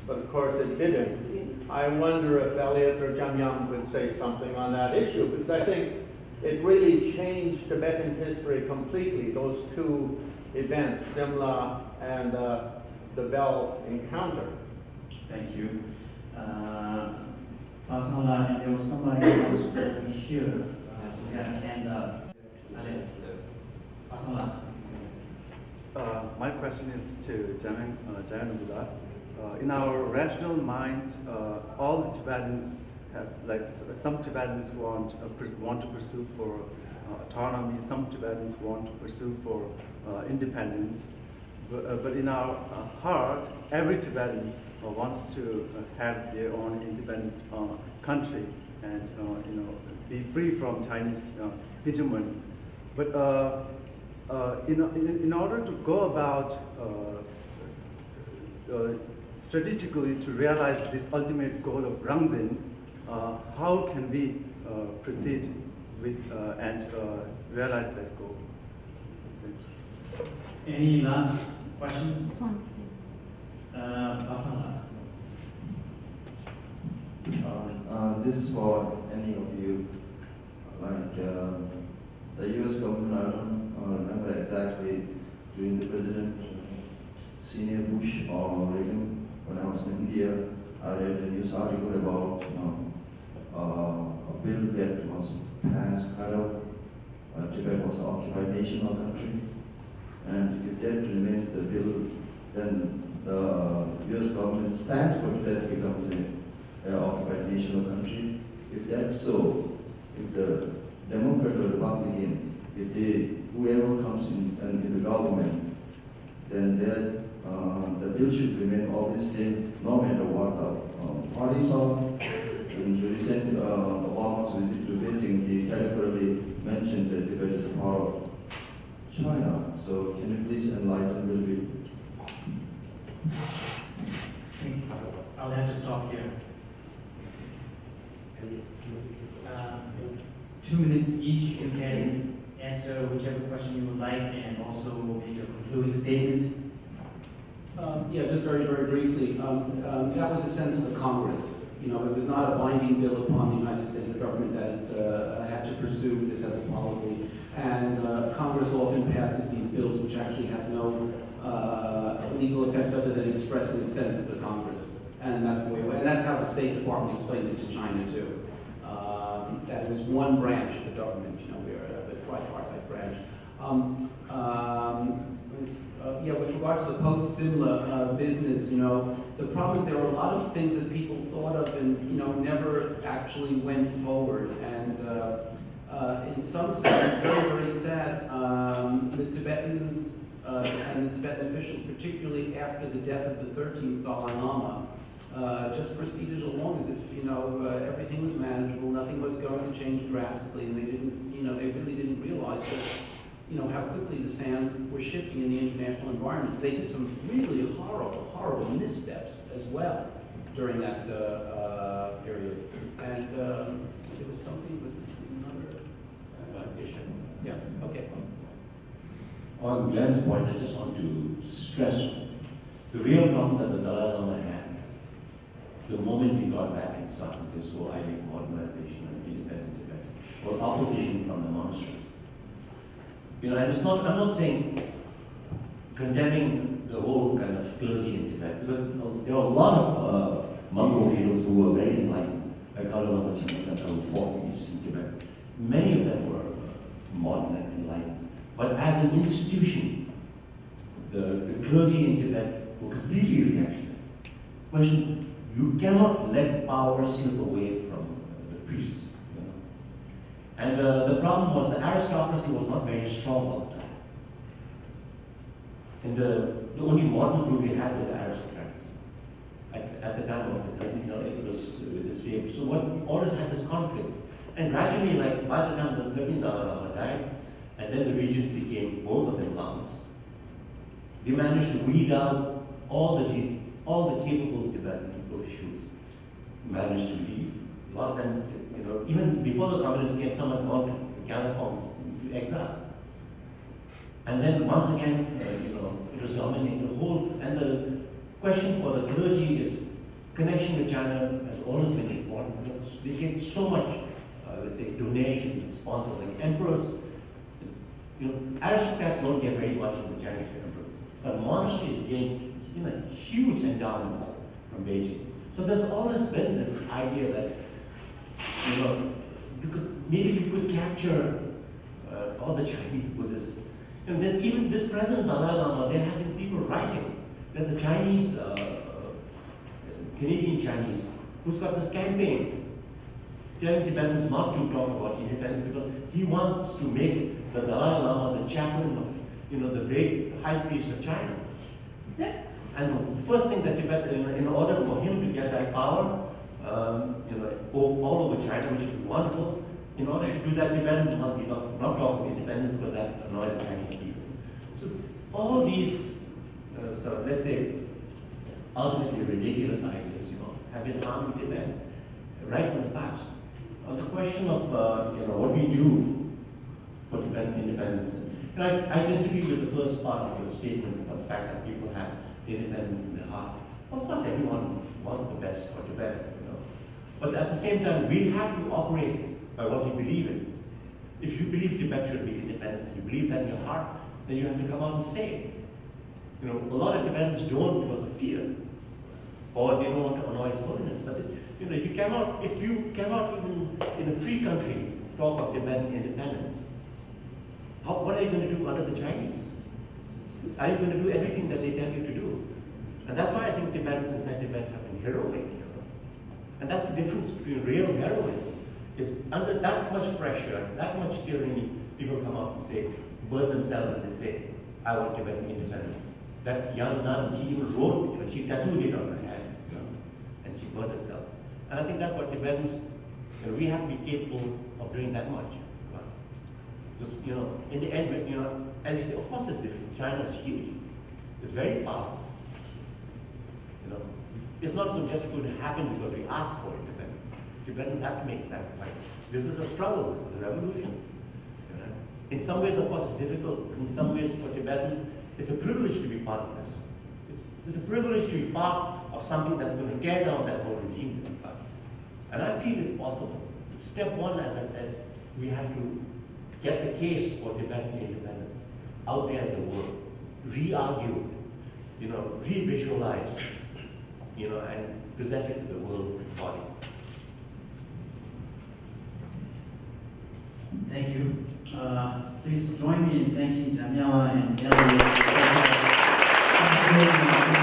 But of course it didn't. I wonder if Elliot or Jamyang could say something on that issue, because I think it really changed Tibetan history completely, those 2 events, Simla and the Bell encounter. Thank you. Pasala, and there was somebody else over here. So we got a hand up. Pasala. My question is to Jamyang Norbu. In our rational mind, all the Tibetans have, some Tibetans want to pursue for autonomy, some Tibetans want to pursue for independence. But in our heart, every Tibetan wants to have their own independent country and be free from Chinese hegemony. But in order to go about strategically to realize this ultimate goal of Rangzen, how can we proceed with and realize that goal? Any last questions? Just want to see. Pasala. This is for any of you. The U.S. government, I don't remember exactly, during the President Senior Bush or Reagan, when I was in India, I read a news article about a bill that was passed, kind of, Tibet was an occupied nation or country. And if that remains the bill, then the US government stands for Tibet becomes an occupied nation or country. If that's so, if the Democrat or Republican, if whoever comes in the government, then the bill should remain always same, no matter what the parties are. In the recent Obama's visit to Beijing, he categorically mentioned that Tibet is a part of China. So can you please enlighten a little bit? I'll have to stop here. 2 minutes each, you can answer whichever question you would like and also make a concluding statement. Yeah, just very, very briefly. That was the sense of the Congress. You know, it was not a binding bill upon the United States government that had to pursue this as a policy. And Congress often passes these bills which actually have no legal effect other than expressing the sense of the Congress. And that's the way, and that's how the State Department explained it to China too. That it was one branch of the government, you know, we're the tripartite branch. Yeah, with regard to the post-Simla business, you know, the problem is there were a lot of things that people thought of and, you know, never actually went forward. And in some sense, it's very, very sad. The Tibetans and the Tibetan officials, particularly after the death of the 13th Dalai Lama, just proceeded along as if, you know, everything was manageable, nothing was going to change drastically, and they didn't, you know, they really didn't realize that, you know, how quickly the sands were shifting in the international environment. They did some really horrible, horrible missteps as well during that period. And there was something, was another issue? Yeah, okay. On Glenn's point, I just want to stress the real problem that the Dalai Lama had the moment he got back and started this whole idea of modernization and independent Tibet was opposition from the monasteries. You know, and it's not, I'm not saying condemning the whole kind of clergy in Tibet, because there were a lot of monk officials who were very enlightened, like Kalama Chimaka, who fought in Eastern Tibet. Many of them were modern and enlightened. But as an institution, the clergy in Tibet were completely reactionary. Question, you cannot let power slip away from the priests. You know? And the problem was the aristocracy was not very strong all the time. And the only modern group we had were the aristocrats. At the time of the 13th, it was this way. So what always had this conflict. And gradually, like by the time the 13th Dalai Lama died, and then the regency came, both of them lamas, they managed to weed out all the capable Tibetan officials managed to leave. A lot of them, you know, even before the communists came, some had gone to California to exile. And then once again, you know, it was dominating the whole, and the question for the clergy is, connection with China has always been important because they get so much, let's say, donations and sponsors, like emperors. You know, aristocrats don't get very much from the Chinese emperors, but monasteries gain, you know, huge endowments from Beijing. So there's always been this idea that, you know, because maybe you could capture all the Chinese Buddhists. And then even this present Dalai Lama, they're having people writing. There's a Chinese, Canadian Chinese, who's got this campaign telling Tibetans not to talk about independence because he wants to make the Dalai Lama the chaplain of, you know, the great high priest of China. And the first thing that Tibet, in order for him to get that power, you know, all over China, which would be wonderful, in order to do that, Tibetans must be not talk of independence because that annoys the Chinese people. So all these, sort of, let's say, ultimately ridiculous ideas, you know, have been harming Tibet right from the past. On the question of, you know, what we do for Tibetan independence, and I disagree with the first part of your statement about the fact that people have independence in their heart. Of course, everyone wants the best for Tibet, you know. But at the same time, we have to operate by what we believe in. If you believe Tibet should be independent, you believe that in your heart, then you have to come out and say it. You know, a lot of Tibetans don't because of fear, or they don't want to annoy His Holiness. But you know, you cannot, if you cannot even in a free country talk of Tibetan independence, what are you going to do under the Chinese? Are you going to do everything that they tell you to do? And that's why I think Tibetans inside Tibet have been heroic, And that's the difference between real heroism, is under that much pressure, that much tyranny, people come up and say, burn themselves and they say, I want Tibetan independence. That young nun, she even wrote, she tattooed it on her hand, and she burned herself. And I think that's what Tibetans, we have to be capable of doing that much. Just, in the end, as you say, of course it's different. China is huge. It's very powerful. It's not just going to happen because we ask for it. Tibetans have to make sacrifices. This is a struggle. This is a revolution. In some ways, of course, it's difficult. In some ways, for Tibetans, it's a privilege to be part of this. It's a privilege to be part of something that's going to tear down that whole regime. And I feel it's possible. Step one, as I said, we have to get the case for Tibetan independence out there in the world, re-argue, re-visualize, and present it to the world body. Thank you. Please join me in thanking Jamyang and Elliot.